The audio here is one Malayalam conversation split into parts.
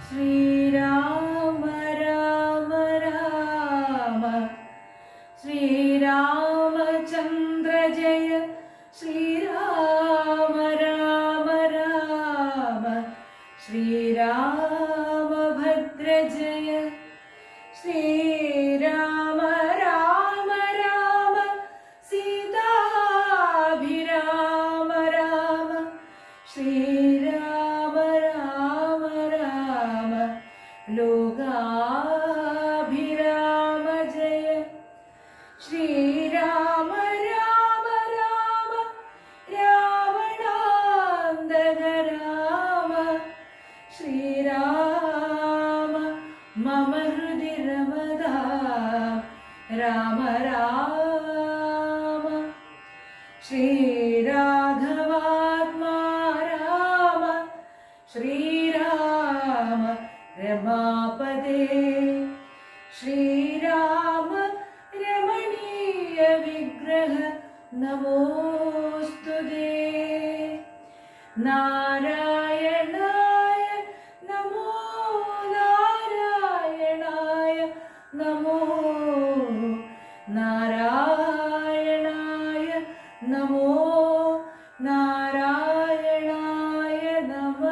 ശ്രീരാമ രാമ രാമ ശ്രീരാമചന്ദ്ര ജയ ശ്രീരാമ രാമ രാമ ശ്രീരാമഭദ്ര ജയ ശ്രീരാമ രാമ രാമ സീതാഭിരാമ രാമ ശ്രീരാമ രാമ രാമ ലോകാഭിരാമ ജയ ശ്രീരാമ രാമ രാമ രാവണാന്തക രാമ ശ്രീരാമ മമ ഹൃദി രമതാ രാമ രാമ ശ്രീരാഘവാത്മാ രാമ ശ്രീരാമ രമാപദേ ശ്രീരാമ രമണീയ വിഗ്രഹ നമോസ്തുതേ നാരായണായ നമോ നാരായണായ നമോ നാരായണായ നമോ നാരായണായ നമഃ.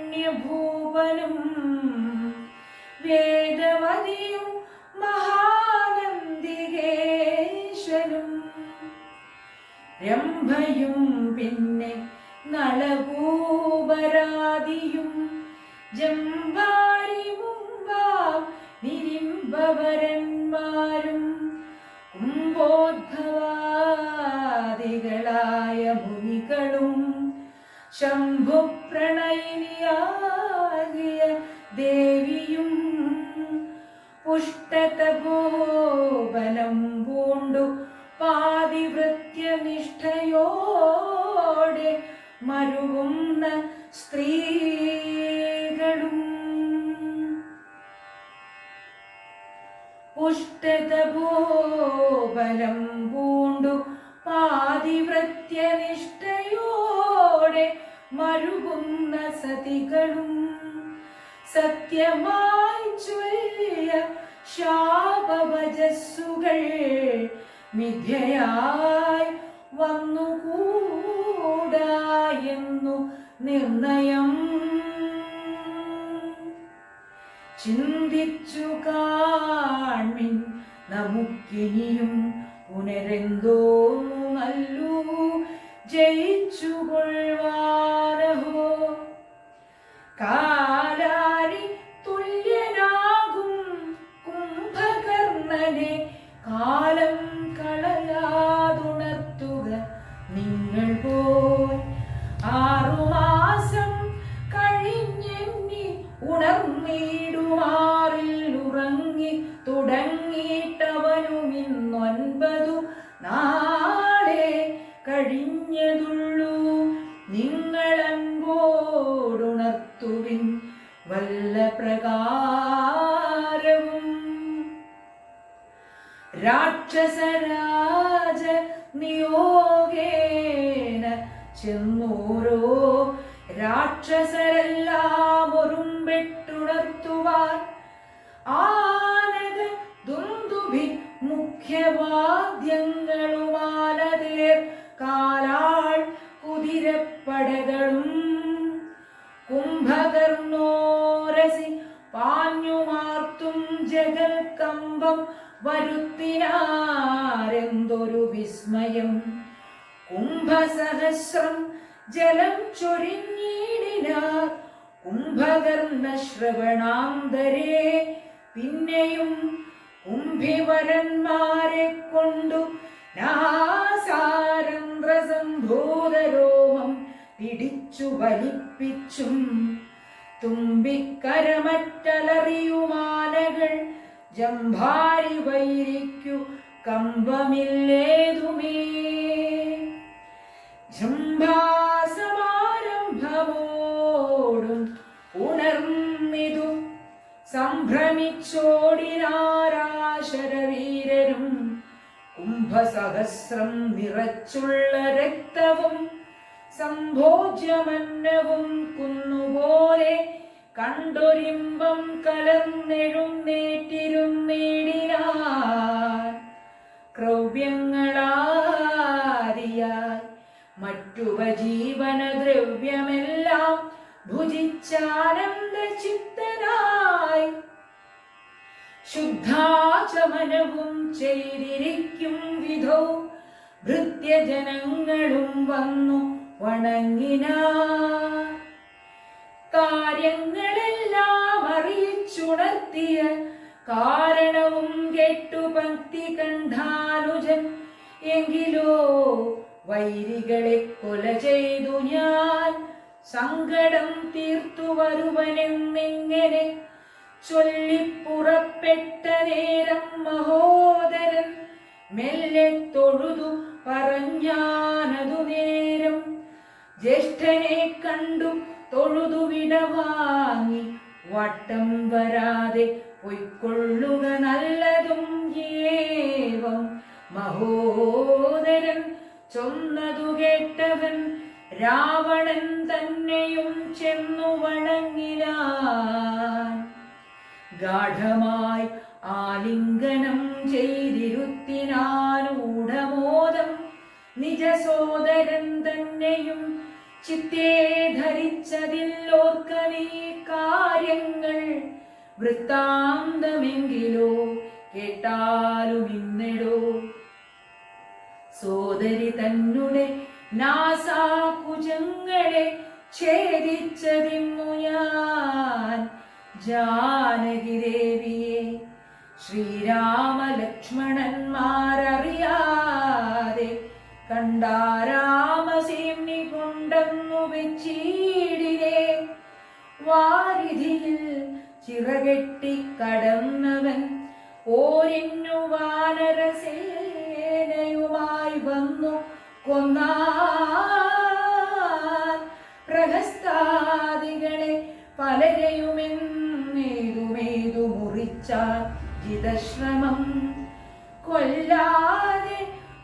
വേദാബുദാലുമനാരണ്യഭൂപനും വേദവതിയും മഹാനന്ദികേശനും രംഭയും പിന്നെ നളകൂപരാദിയും ജംഭാരി മുമ്പാം നിരിംബവരന്മാരും കുംഭോദ്ഭവാദികളായ മുനികളും ശംഭുപ്രണയിനിയാകിയ ദേവിയും പുഷ്ടതപോബലം പൂണ്ടു പാതിവൃത്യനിഷ്ഠയോടെ മരുവുന്ന സ്ത്രീകളും പുഷ്ടതപോബലം പൂണ്ടു പാതിവൃത്യനിഷ്ഠയോടെ മരുവുന്ന സതികളും സത്യമായി ചൊല്ലിയ ശാപവചസ്സുകൾ മിഥ്യയായി വന്നുകൂടായെന്നു നിർണയം ചിന്തിച്ചു കാൺമിൻ നമുക്കിനിയും പുനരെന്തോന്നു നല്ലു ജയിച്ചുകൊള്ളുവാനഹോ കാലാരി തുല്യനാകും കുംഭകർണനെ കാലം കളയാതുണർത്തുക നിങ്ങൾ പോയി 6 മാസം കഴിഞ്ഞെന്നി ഉണർന്നിടുമാറിൽ ഉറങ്ങി തുടങ്ങിയിട്ടവനും 9 നാളെ കഴിഞ്ഞതുള്ളൂ നിങ്ങൾ അൻപോടുണർത്തുവിൻ വല്ല പ്രകാരവും രാക്ഷസരാജ നിയോഗേന ചെന്നോരോ രാക്ഷസരെല്ലാം ഒരുമ്പെട്ടുണർത്തുവാൻ ആനക ദുന്ദുഭി മുഖ്യവാദ്യങ്ങളുമാലതേർ കാലാൾ കുതിരപ്പടകളും കുംഭകർണോരസി പാഞ്ഞുമാർത്തും ജഗൽ കമ്പം വരുത്തിനാരെന്തൊരു വിസ്മയം കുംഭസഹസ്രം ജലം ചൊരിഞ്ഞിടിനാർ കുംഭകർണ ശ്രവണാന്തരേ പിന്നെയും കുംഭിവരന്മാരെ കൊണ്ടു നാസാരന്ധ്രസംഭൂതരോമം പിടിച്ചു വലിപ്പിച്ചും തുമ്പിക്കരമറ്റലറിയുമാലകൾ ജംഭാരി വൈരിക്കു കമ്പമില്ലേതുമേ ജംഭാസമാരംഭമോടും ഉണർന്നിതു സംഭ്രമിച്ചോടിനാരാശരവീരരും കുംഭസ സഹസ്രം നിറച്ചുള്ള രക്തവും സംഭോജ്യമന്നവും കുന്നുപോലെ കണ്ടൊരിമ്പം കലർന്നെഴുന്നേറ്റിരുന്നേടിനാൻ ക്രൗവ്യങ്ങളാദിയായി മറ്റുപജീവന ദ്രവ്യമെല്ലാം ഭുജിച്ചാനന്ദ ചിത്തനായി ശുദ്ധാചമനവും ചെയ്തിരിക്കും വിധോ ഭൃത്യജനങ്ങളും വന്നു വണങ്ങിനാർ കാര്യങ്ങളെല്ലാം അറിയിച്ചുണർത്തിയ കാരണവും കേട്ടു പങ്ക്തി കണ്ഠാനുജൻ എങ്കിലോ വൈരികളെ കൊല ചെയ്തു ഞാൻ സങ്കടം തീർത്തു വരുവനെന്നിങ്ങനെ ചൊല്ലിപ്പുറപ്പെട്ട നേരം മഹോദരൻ മെല്ലെ തൊഴുതു പറഞ്ഞാനതു നേരം ജ്യേഷ്ഠനെ കണ്ടു തൊഴുതു വിടവാങ്ങി വട്ടം വരാതെ പൊയ്ക്കൊള്ളുക നല്ലതും ഏവം മഹോദരൻ ചൊന്നതു കേട്ടവൻ രാവണൻ തന്നെയും ചെന്നു വണങ്ങിനാൻ ഗാഠമായി ആലിംഗനം ചെയ്തിരുത്തിനാനൂഢമോദം നിജ സോദരൻ തന്നെയും ചിത്തേ ധരിച്ചതില്ലോർക്ക നീ കാര്യങ്ങൾ വൃത്താന്തമെങ്കിലോ കേട്ടാലും ഇന്നെടോ സോദരി തന്നെ നാസാകുജങ്ങളെ ഛേദിച്ചതിന്നു ഞാൻ ജാനകി ദേവിയെ ശ്രീരാമലക്ഷ്മണന്മാരറിയാതെ കണ്ടാരാമസേന്നി കൊണ്ടെന്നു വെച്ചീടിരേ വാരിധിയിൽ ചിറകെട്ടി കടന്നവൻ ഓരിന്നു വാനരസേനയുമായി വന്നു കൊന്നാൻ പ്രഹസ്താദികളെ പലരെയുമെന്നേതുമേതു മുറിച്ചാൽ ജിതശ്രമം കൊല്ലാതെ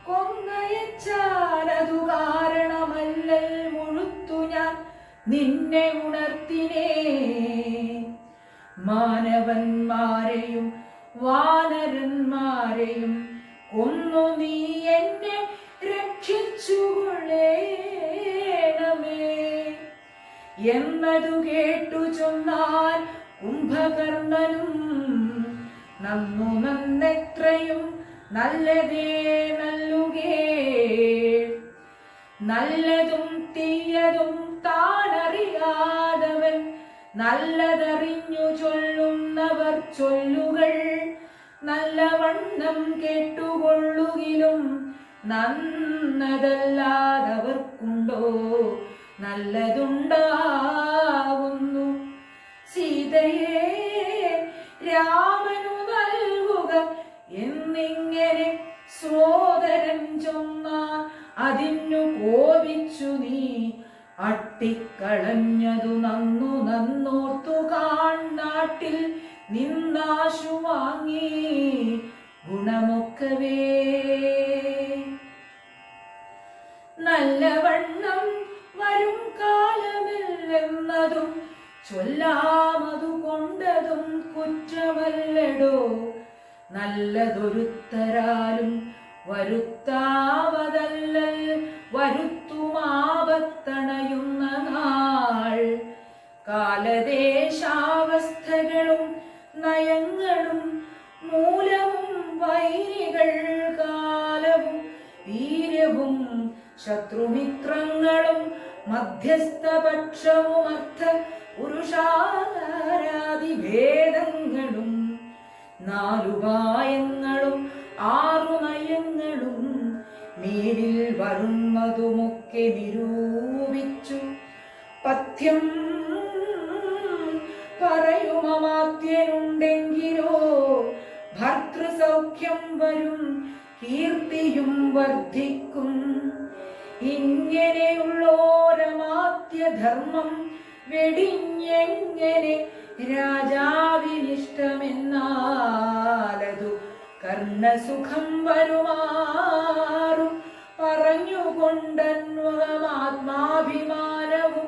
കൊന്നയച്ചാലതു കാരണമല്ലൽ മുഴുത്തു ഞാൻ നിന്നെ ഉണർത്തിനേ മാനവന്മാരെയും വാനരന്മാരെയും കൊന്നു നീ എന്നെ രക്ഷിച്ചുകൊള്ളേണമേ എന്നതു കേട്ടു ചൊന്നാൽ കുംഭകർണനും നന്നു നന്നെത്രയും നല്ലതേ നല്ലുകേ നല്ലതും തീയതും താനറിയാതവൻ നല്ലതറിഞ്ഞു ചൊല്ലുന്നവർ ചൊല്ലുകൾ നല്ലവണ്ണം കേട്ടുകൊള്ളുകിലും നന്നതല്ലാതവർക്കുണ്ടോ നല്ലതുണ്ടാവുന്നു സീതയെ രാമനു നൽകുക എന്നിങ്ങനെ സോദരൻ ചൊന്നാൻ അതിന്നു കോപിച്ചു നീ അട്ടിക്കളഞ്ഞതു നന്നു നന്നോർത്തു കാൺനാട്ടിൽ നിന്നാശു വാങ്ങി ഗുണമൊക്കവേ നല്ലവണ്ണം വരും കാലമില്ലെന്നതും ചൊല്ലാമതു കൊണ്ടതും കുറ്റമല്ലടോ നല്ലതൊരുത്തരാലും വരുത്താവതല്ലൽ വരുത്തുമാപത്തണയുന്ന നാൾ കാലദേശാവസ്ഥകളും നയങ്ങളും മൂലവും വൈരികൾ കാലവും വീര്യവും ശത്രുമിത്രങ്ങളും മധ്യസ്ഥപക്ഷവും അർത്ഥ പുരുഷാരാദിഭേദങ്ങളും നാലുപായങ്ങളും ആറു നയങ്ങളും മേലിൽ വരുന്നതുമൊക്കെ നിരൂപിച്ചു പഥ്യം പറയുമമാത്യനുണ്ടെങ്കിലോ ഭർതൃസൗഖ്യം വരും കീർത്തിയും വർദ്ധിക്കും ഇങ്ങനെയുള്ളോരമാത്യധർമ്മം വെടിഞ്ഞെങ്ങനെ രാജാവിനിഷ്ടമെന്നാലതു കർണസുഖം വരുമാറും പറഞ്ഞുകൊണ്ടന്വമാത്മാഭിമാനവും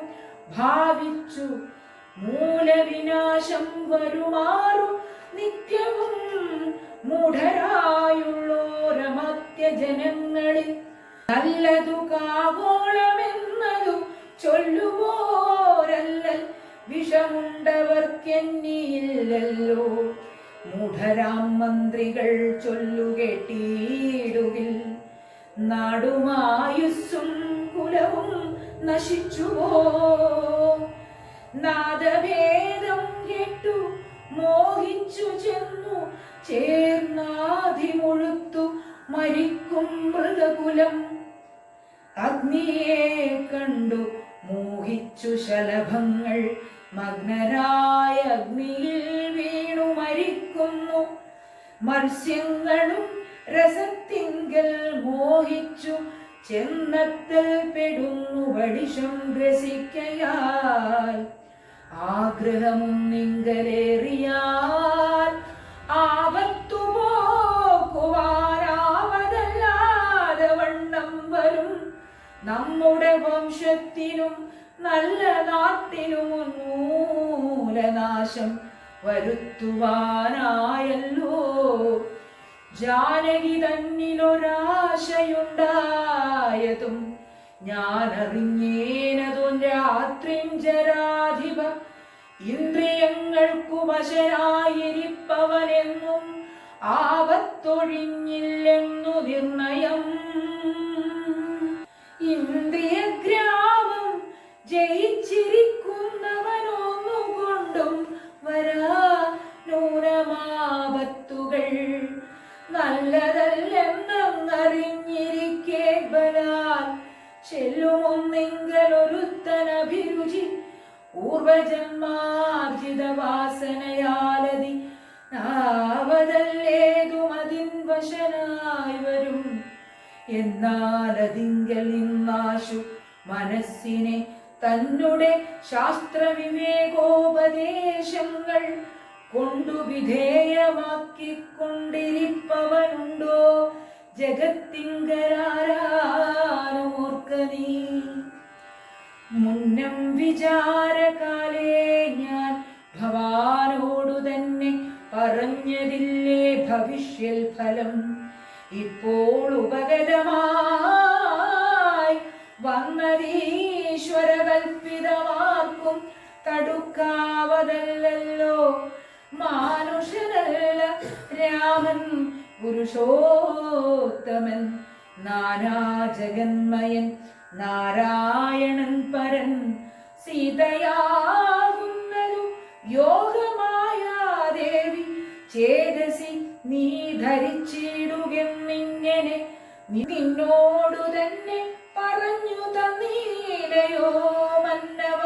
ഭാവിച്ചു മൂലവിനാശം വരുമാറു നിത്യവും മൂഢരായുള്ളോരമത്യ ജനങ്ങളിൽ നല്ലതു കാവോളമെന്നതു ചൊല്ലുവോരല്ലൽ വിഷമുണ്ടവർക്കെന്നിയില്ലല്ലോ മൂഢരാം മന്ത്രികൾ ചൊല്ലുകെട്ടിയിടുകിൽ നാടുമായുസ്സും കുലവും നശിച്ചുവോ നാദഭേദം കേട്ടു മോഹിച്ചു ചെന്നു ചേർന്നാധിമുഴുത്തു മരിക്കും മൃഗകുലം അഗ്നിയെ കണ്ടു മോഹിച്ചു ശലഭങ്ങൾ മഗ്നരായ അഗ്നിയിൽ വീണു മരിക്കുന്നു മത്സ്യങ്ങളും രസത്തിങ്കൽ മോഹിച്ചു ചെന്നത്തിൽ പെടുന്നു വടിഷം ഗ്രസിക്കയാൽ ആഗ്രഹമൊന്നിങ്കലേറിയാൽ ആപത്തു പോക്കുവാനാവതല്ലാതെ വണ്ണം വരും നമ്മുടെ വംശത്തിനും നല്ല നാട്ടിനും ഉന്മൂലനാശം വരുത്തുവാനായല്ലോ ജാനകി തന്നിലൊരാശയുണ്ടായതും ഞാനറിഞ്ഞേനതും രാത്രിഞ്ചരാധിപ ഇന്ദ്രിയങ്ങൾക്കു വശനായിരിപ്പവനെന്നും ആപത്തൊഴിഞ്ഞില്ലെന്നു നിർണയം ഇന്ദ്രിയഗ്രാമം ജയിച്ചിരിക്കുന്നവനൊന്നുകൊണ്ടും വരാ നൂനമാപത്തുകൾ നല്ലതല്ലെന്നറിഞ്ഞിരിക്കെ ബലാൽ ചെല്ലുമൊന്നെങ്കലൊരുത്തനഭിരുചി പൂർവജന്മാർജിത വാസനയാലതി നാവതല്ലേതുമതിൻ വശനായി വരും എന്നാലതിങ്കൽ നിന്നാശു മനസ്സിനെ തന്നെ ശാസ്ത്രവിവേകോപദേശങ്ങൾ കൊണ്ടു വിധേയമാക്കിക്കൊണ്ടിരിപ്പവനുണ്ടോ ജഗത്തിങ്കരാരാനുമോർക്ക നീ മുന്നം വിചാരകാലേ ഞാൻ ഭവാനോടു തന്നെ പറഞ്ഞതില്ലേ ഭവിഷ്യൽ ഫലം ഇപ്പോൾ ഉപഗതമായി വന്നതീശ്വരകൽപ്പിതമാർക്കും തടുക്കാവതല്ലോ മാനുഷനല്ല രാമൻ പുരുഷോത്തമൻ നാനാജഗന്മയൻ നാരായണൻ പരൻ സീതയാകുന്നതു യോഗമായ ദേവി ചേതസി നീ ധരിച്ചിടുകെന്നിങ്ങനെ നിന്നോടു തന്നെ പറഞ്ഞു തന്നീലയോ മന്നവ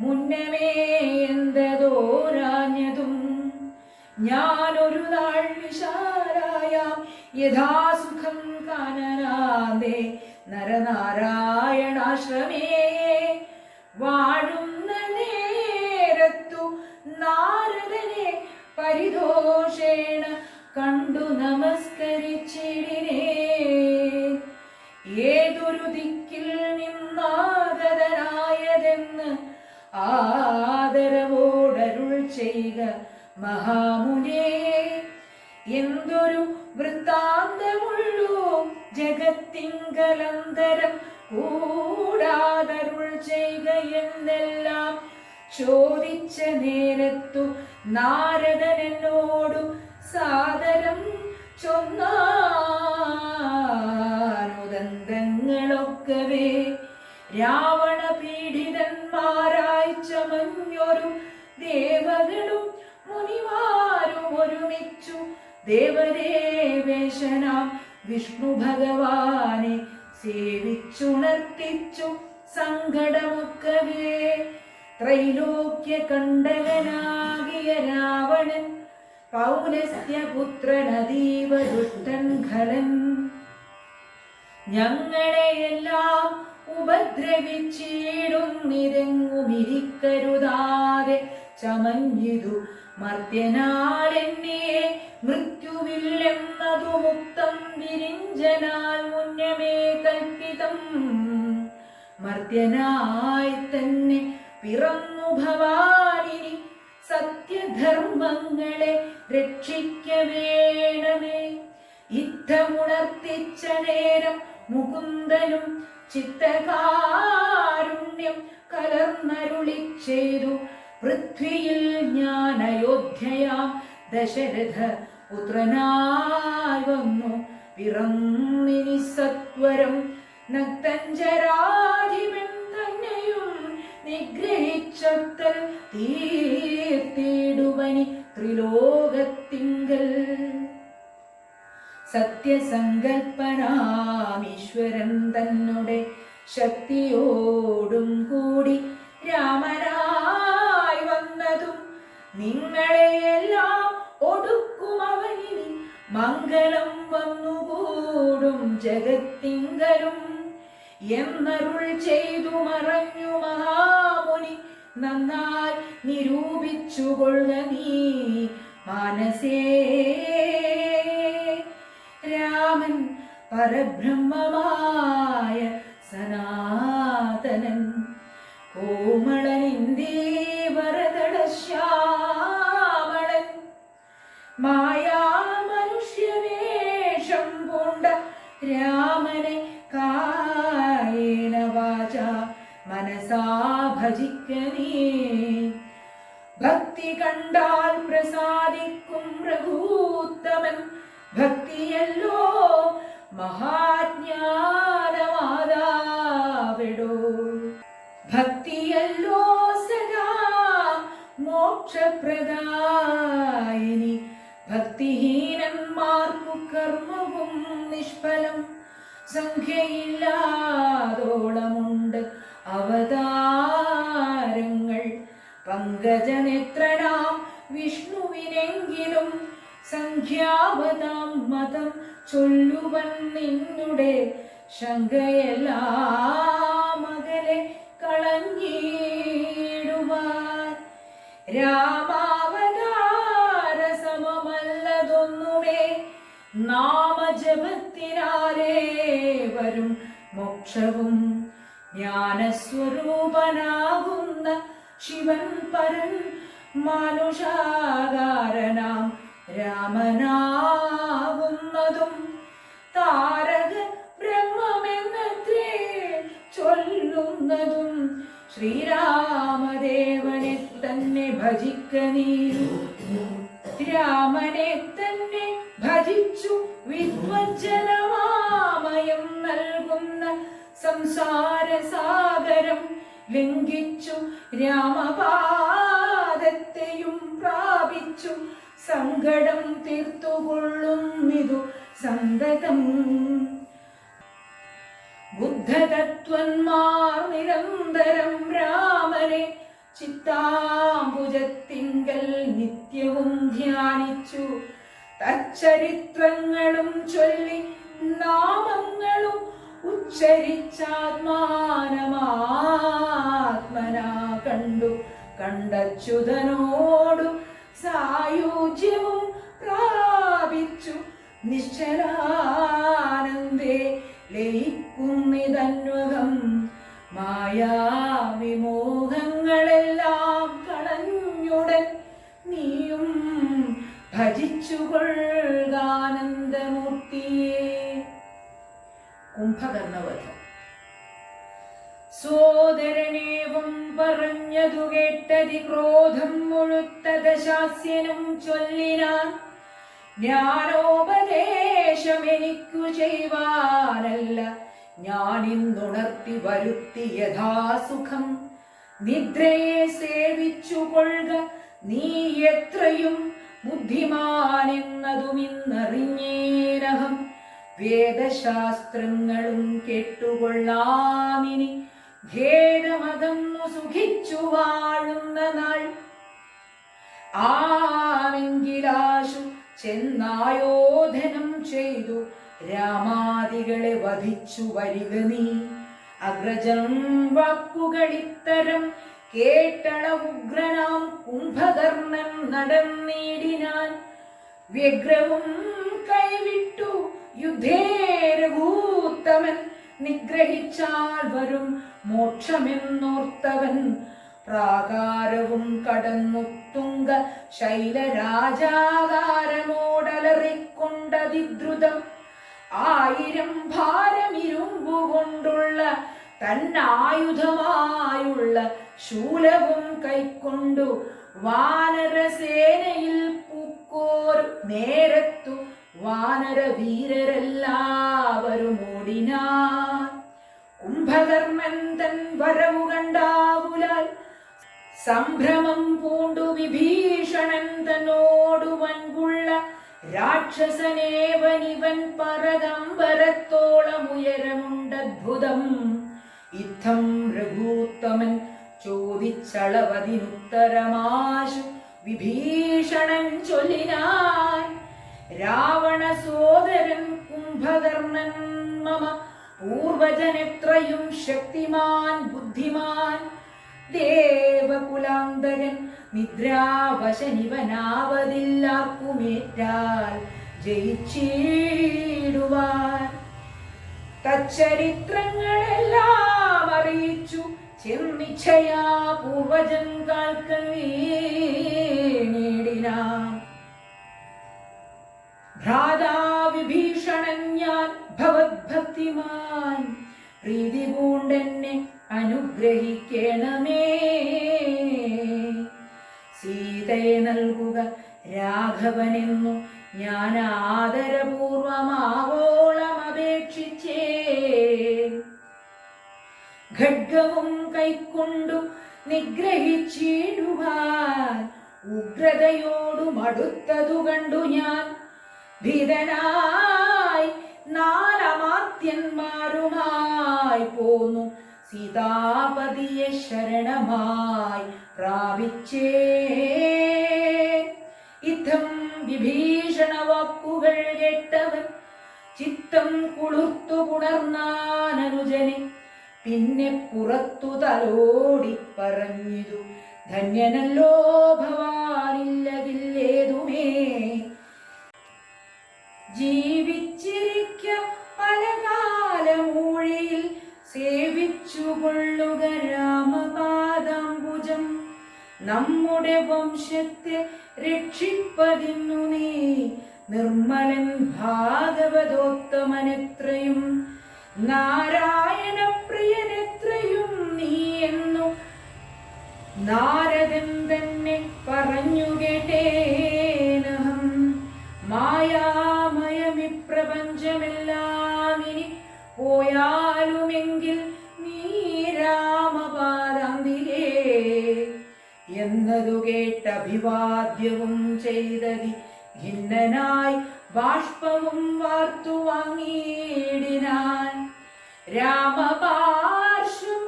മുന്നമേ എന്തതോരാഞ്ഞതും ഞാനൊരു നാൾ വിശാലായാം യഥാസുഖം കാനനാന്തേ നരനാരായണാശ്രമേ വാഴുന്ന നേരത്തു നാരദനെ പരിദോഷേണ കണ്ടു നമസ്കരിച്ചിടിനേ ഏതൊരു ദിക്കിൽ നിന്നാഗതനായതെന്ന് ആദരവോടരുൾ ചെയ്യുക മഹാമുനേ എന്തൊരു വൃത്താന്തമുള്ളൂ ജഗത്തിങ്കലന്തരം കൂടാതരുൾ ചെയ്യുക എന്നെല്ലാം ചോദിച്ച നേരത്തു നാരദനോടു സാദരം ചൊന്നാനുദന്തങ്ങളൊക്കവേ രാവണ പീഡിതന്മാരായി ചമഞ്ഞൊരു ദേവകളും മുനിമാരും ഒരുമിച്ചു ദേവദേവേശനാം വിഷ്ണു ഭഗവാനെ സേവിച്ചുണർത്തിച്ചു സങ്കടമൊക്കവേ ത്രൈലോക്യ കണ്ടകനാകിയ രാവണൻ പൗലസ്ത്യപുത്രനതീവ ദുഷ്ടൻ ഖലൻ ഞങ്ങളെയെല്ലാം ഉപദ്രവിച്ചിടുന്നിരെങ്ങുമിരിക്കരുതാതെ ചമഞ്ഞിതു മർത്യനാലെന്നെ മൃത്യു ചെയ്തുവില്ലെന്നതു മുക്തം വിരിഞ്ചനാൽ മുന്നമേ കൽപ്പിതം. മർത്യനായി തന്നെ പിറന്നു ഭവാനിനി സത്യധർമ്മങ്ങളെ രക്ഷിക്ക വേണമേ. യുദ്ധമുണർത്തിച്ച നേരം മുകുന്ദനും ചിത്തകാരുണ്യം കലർന്നരുളി ചെയ്തു. പൃഥ്വിയിൽ ഞാൻ അയോധ്യയാം ദശരഥ പുത്രനായി വന്നു പിറന്നിനി സത്വരം. നക്തഞ്ചരാധിപൻ തന്നെയും നിഗ്രഹിച്ചത്തൽ തീർത്തിടുവനി ത്രിലോകത്തിങ്കൽ. സത്യസങ്കൽപ്പനാമീശ്വരൻ തന്നെ ശക്തിയോടും കൂടി രാമനായി വന്നതും നിങ്ങളെയെല്ലാം ഒടുക്കും അവനിനി മംഗളം വന്നുകൂടും ജഗത്തിങ്കലും എന്നരുൾ ചെയ്തു മറഞ്ഞു മഹാമുനി. നന്നായി നിരൂപിച്ചുകൊള്ളുക നീ മാനസേ. രാമൻ പരബ്രഹ്മമായ സനാതനൻ കോമളനിന്ദീവരതടശ്യാമളൻ മായാ മനുഷ്യവേഷം പൂണ്ട രാമനെ കായേന വാചാ മനസാ ഭജിക്കനീ. ഭക്തി കണ്ടാൽ പ്രസാദിക്കും രഘൂത്തമൻ ഭക്തിയല്ലോ മഹാജ്ഞാനമാതാവിടോ. ഭക്തിയല്ലോ സദാ മോക്ഷപ്രദായിനി. ഭക്തിഹീനന്മാർക്കു കർമ്മവും നിഷ്ഫലം. സംഖ്യയില്ലാതോളമുണ്ട് അവതാരങ്ങൾ പങ്കജനേത്രനാം വിഷ്ണുവിനെങ്കിലും സംഖ്യാവതാം മതം ചൊല്ലുവൻ നിന്നുടെ ശങ്കയെല്ലാം അകലെ കളഞ്ഞിടുവാൻ. രാമാവതാര സമമല്ലതൊന്നുമേ നാമജപത്തിനാലേ വരും മോക്ഷവും. ജ്ഞാനസ്വരൂപനാകുന്ന ശിവൻ പരൻ മാനുഷാകാരനാം രാമനാകുന്നതും താരക ബ്രഹ്മമെന്നത്രേ ചൊല്ലുന്നതും. ശ്രീരാമദേവനെ തന്നെ ഭജിക്ക നീ. രാമനെ തന്നെ ഭജിച്ചു വിദ്വജ്ജനമാമയം നൽകുന്ന സംസാരസാഗരം ലംഘിച്ചു രാമപാദത്തെയും പ്രാപിച്ചു സങ്കടം തീർത്തുകൊള്ളുന്നിതു സന്തതം. ബുദ്ധതത്വന്മാർ നിരന്തരം രാമനെ ചിത്താംബുജത്തിങ്കൽ നിത്യവും ധ്യാനിച്ചു. തച്ചരിത്രങ്ങളും ചൊല്ലി നാമങ്ങളും ഉച്ചരിച്ചാത്മാനമാത്മനാ കണ്ടു. കണ്ടച്യുതനോടു സായുജ്യവും പ്രാപിച്ചു നിശ്ചലാനന്ദേ ലയിക്കുന്നിതന്വകം. മായാവിമോഹങ്ങളെല്ലാം കളഞ്ഞുടൻ നീയും ഭജിച്ചുകൊള്ളുകാനന്ദമൂർത്തിയെ. കുംഭകർണവധം. സോദരനേവം പറഞ്ഞതു കേട്ടതി ക്രോധം മുഴുത്ത ദശാസ്യനും ചൊല്ലിനാൻ. ജ്ഞാനോപദേശമെനിക്കു ചെയ്യുവാനല്ല ഞാനിന്നുണർത്തി വരുത്തി യഥാസുഖം. നിദ്രയെ സേവിച്ചു കൊള്ളുക നീ എത്രയും ബുദ്ധിമാനെന്നതുമിന്നറിഞ്ഞേനഹം. വേദശാസ്ത്രങ്ങളും കേട്ടുകൊള്ളാമിനി ഭേദമതന്നു സുഖിച്ചു വാഴുന്ന നാൾ. ആമെങ്കിലാശു ചെന്നായോധനം ചെയ്തു രാമാദികളെ വധിച്ചു വരിക നീ. അഗ്രജം വാക്കുകളിത്തരം കേട്ടള ഉഗ്രനാം കുംഭകർണൻ നടന്നിടിനാൻ. വ്യഗ്രവും കൈവിട്ടു യുദ്ധേ രഘൂത്തമൻ നിഗ്രഹിച്ചാൽ വരും മോക്ഷമെന്നോർത്തവൻ പ്രാകാരവും കടന്നു തുങ്ക ശൈലരാജാകാരമോടലറിക്കൊണ്ടതിദ്രുതം 1000 ഭാരമിരുമ്പുകൊണ്ടുള്ള തന്നായുധമായുള്ള ശൂലവും കൈക്കൊണ്ടു വാനരസേനയിൽ പൂക്കോരു നേരത്തു വാനര വീരരെല്ലാവരും ഓടിനാർ. കുംഭകർമ്മൻ തൻ വരവു കണ്ടാകുലാൽ സംഭ്രമം പൂണ്ടു വിഭീഷണൻ തന്നോടു വൻപുള്ള രാക്ഷസനേവനിവൻ പരദംബരത്തോളം ഉയരമുണ്ടദ്ഭുതം. ഇത്തം രഘൂത്തമൻ ചോദിച്ചളവതിനുത്തരമാശു വിഭീഷണൻ ചൊല്ലിനാൻ. രാവണ സോദരൻ കുംഭകർണൻ മമ പൂർവജനെത്രയും ശക്തിമാൻ ബുദ്ധിമാൻ. ദേവകുലാന്തകൻ നിദ്രാവശനിവനാവതില്ലാർക്കുമേറ്റാൽ ജയിച്ചിടുവാൻ. തച്ചരിത്രങ്ങളെല്ലാം അറിയിച്ചു ചെന്നിച്ഛയാ പൂർവജൻ കാൽക്കൽ വീണിടിനാൻ. ഭ്രാതാ വിഭീഷണൻ ഞാൻ ഭവദ്ഭക്തിമാൻ, പ്രീതി പൂണ്ടെന്നെ അനുഗ്രഹിക്കണമേ. സീതയെ നൽകുക രാഘവനെന്നു ഞാൻ ആദരപൂർവമാവോളം അപേക്ഷിച്ചേ. ഖഡ്ഗവും കൈക്കൊണ്ടു നിഗ്രഹിച്ചിടുവാൻ ഉഗ്രതയോടും അടുത്തതു കണ്ടു ഞാൻ. ഭീതനായി 4 അമാത്യന്മാരുമായി പോന്നു സീതാപതിയെ ശരണമായി പ്രാപിച്ചേ. ഇത്തം വിഭീഷണ വാക്കുകൾ കേട്ടവൻ ചിത്തം കുളിർത്തു പുണർന്നാനനുജനെ. പിന്നെ പുറത്തു തലോടി പറഞ്ഞിതു, ധന്യനല്ലോ ഭവാനില്ലതില്ലേതുമേ. ജീവിച്ചിരിക്ക പലകാലമൂഴിയിൽ സേവിച്ചുകൊള്ളുക രാമപാദാംബുജം. നമ്മുടെ വംശത്തെ രക്ഷിപ്പതിന്നു നീ നിർമ്മലൻ ഭാഗവതോത്തമനെത്രയും നാരായണ പ്രിയനെത്രയും നീ എന്നു നാരദൻ തന്നെ പറഞ്ഞു കേട്ടേനഹം. മായാമയമി പ്രപഞ്ചമെല്ലാം ഇനി പോയാലുമെങ്കിൽ നീ രാമപാദാന്തികേ എന്നതു കേട്ട അഭിവാദ്യവും ചെയ്തതി ഖിന്നനായി ബാഷ്പവും വാർത്തു വാങ്ങിയിടിനാൻ. രാമപാർശ്വം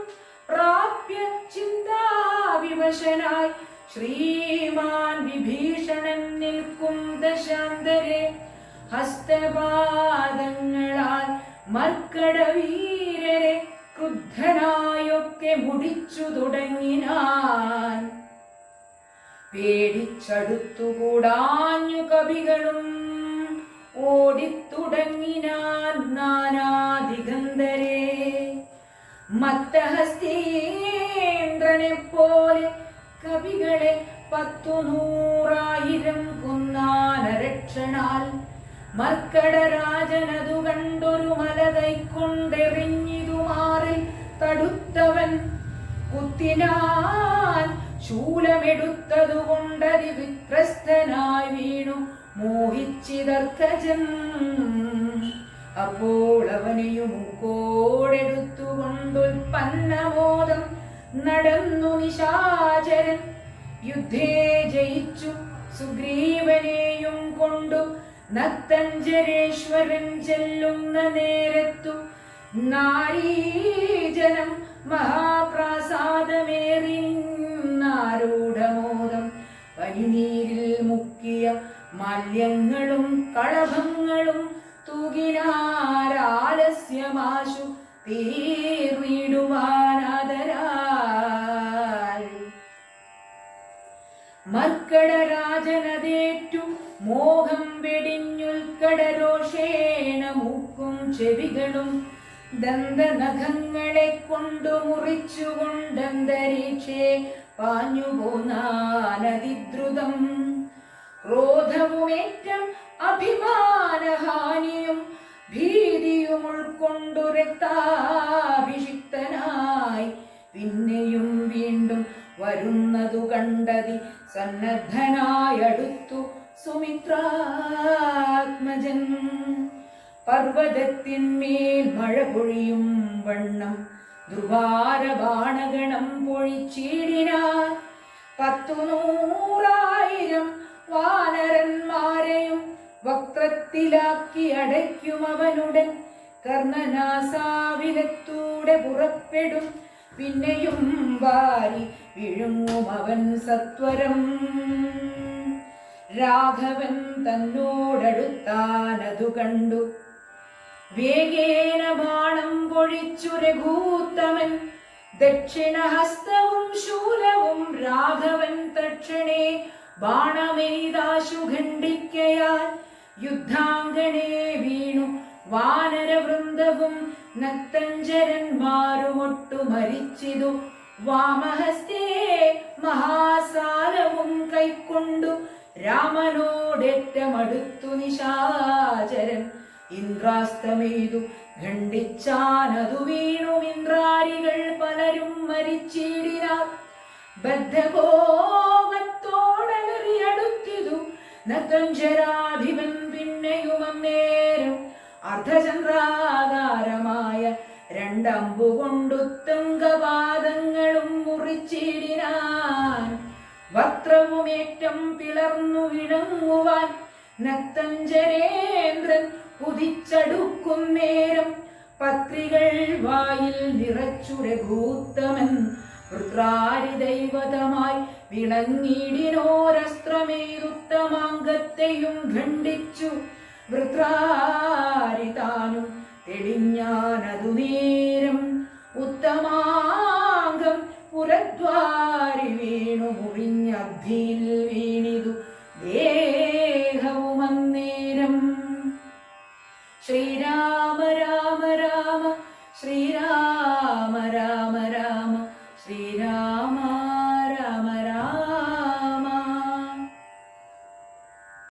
പ്രാപ്യ ചിന്താവിവശനായി ശ്രീമാൻ വിഭീഷണൻ നിൽക്കും ദശാന്തരെ. ഹസ്തപാദങ്ങളാൽ മർക്കടവീരരെ ക്രുദ്ധനായൊക്കെ മുടിച്ചു തുടങ്ങിനാൻ. പേടിച്ചടുത്തുകൂടാഞ്ഞു കവികളും ഓടിത്തുടങ്ങിനാൻ നാനാദിഗന്ധരെ. മത്തഹസ്തീന്ദ്രനെ പോലെ കവികളെ 100,000 കൊന്നാനരക്ഷണാൽ. മർക്കടരാജനതു കണ്ടൊരു മലകൈക്കൊണ്ടെറിഞ്ഞിതു മാറിൽ തടുത്തവൻ. കുത്തിനാൻ ശൂലമെടുത്തതുകൊണ്ടതി വിത്രസ്തനായി വീണു മോഹിച്ചിതർക്കജൻ. അപ്പോൾ അവനെയും മൂക്കോടെടുത്തുകൊണ്ടുൽപ്പന്നമോദം നടന്നു നിശാചരൻ. യുദ്ധേ ജയിച്ചു സുഗ്രീവനെയും കൊണ്ടു നത്തഞ്ജരേശ്വരൻ ചെല്ലുന്ന നേരത്തു നാരീജനം മഹാപ്രാസാദമേറി നിന്നാരൂഢമോദം. പനിനീരിൽ മുക്കിയ മാല്യങ്ങളും കളഭങ്ങളും തൂകിനാരാലസ്യമാശു തീർന്നിടുവാനാദരാൽ. മർക്കടരാജനതേറ്റു മോഹം വെടിഞ്ഞുൽക്കടരോഷേണ മൂക്കും ചെവികളും ദന്തനഖങ്ങളെ കൊണ്ടു മുറിച്ചുകൊണ്ടന്തരീക്ഷേ പാഞ്ഞുപോനാനതിദ്രുതം. ക്രോധവുമേറ്റം അഭിമാനഹാനിയും ഭീതിയും ഉൾക്കൊണ്ടു രക്താഭിഷിക്തനായി പിന്നെയും വീണ്ടും വരുന്നതു കണ്ടതി സന്നദ്ധനായടുത്തു സുമിത്രാത്മജൻ. പർവ്വതത്തിന്മേൽ മഴ പൊഴിയും വണ്ണം ദുർവാരബാണഗണം പൊഴിച്ചിടിനാൻ. 100,000 വാനരന്മാരെയും വക്രത്തിലാക്കി അടയ്ക്കും അവനുടൻ. കർണനാസാവിലത്തൂടെ പുറപ്പെടും പിന്നെയും വാരി വിഴുങ്ങും അവൻ സത്വരം. രാഘവൻ തന്നോടടുത്താനതു കണ്ടു വേഗേന ബാണം പൊഴിച്ചു രഘൂത്തമൻ. ദക്ഷിണഹസ്തവും ശൂലവും രാഘവൻ തക്ഷണേ ബാണമെയ്താശു ഖണ്ഡിക്കയാൽ. യുദ്ധാംഗണേ വീണു വാനരവൃന്ദവും നക്തഞ്ചരന്മാരുമൊട്ടു മരിച്ചിതു. വാമഹസ്തേ മഹാസാലവും കൈക്കൊണ്ടു രാമനോടേറ്റമടുത്തു നിശാചരൻ. ഇന്ദ്രാസ്തമെയ്തു ഖണ്ഡിച്ചാനതു വീണു ഇന്ദ്രാരികൾ പലരും മരിച്ചിടിനാർ. ബദ്ധകോപത്തോടലറിയടുത്തിതു നക്തഞ്ചരാധിപൻ പിന്നെയുമന്നേരം. അർദ്ധചന്ദ്രാകാരമായ 2 അമ്പുകൊണ്ടുത്തങ്കപാദങ്ങളും മുറിച്ചിടിനാൻ. വക്രവുമേറ്റം പിളർന്നു വിളങ്ങുവാൻ നക്തഞ്ചരേന്ദ്രൻ കുതിച്ചടുക്കുന്നേരം. പത്രികൾ വായിൽ നിറച്ചു രഘൂത്തമൻ വൃത്രാരി ദൈവതമായി വിളങ്ങിടിനോരസ്ത്രമേതുത്തമാംഗത്തെയും ഖണ്ഡിച്ചു. വൃത്രാരി താനും തെളിഞ്ഞാനതു നേരം. ഉത്തമാംഗം പുരദ്വാരി വീണു മുറിഞ്ഞഗ്നിയിൽ വീണിതു ദേഹവുമന്നേരം. ശ്രീരാമ രാമ രാമ ശ്രീരാമ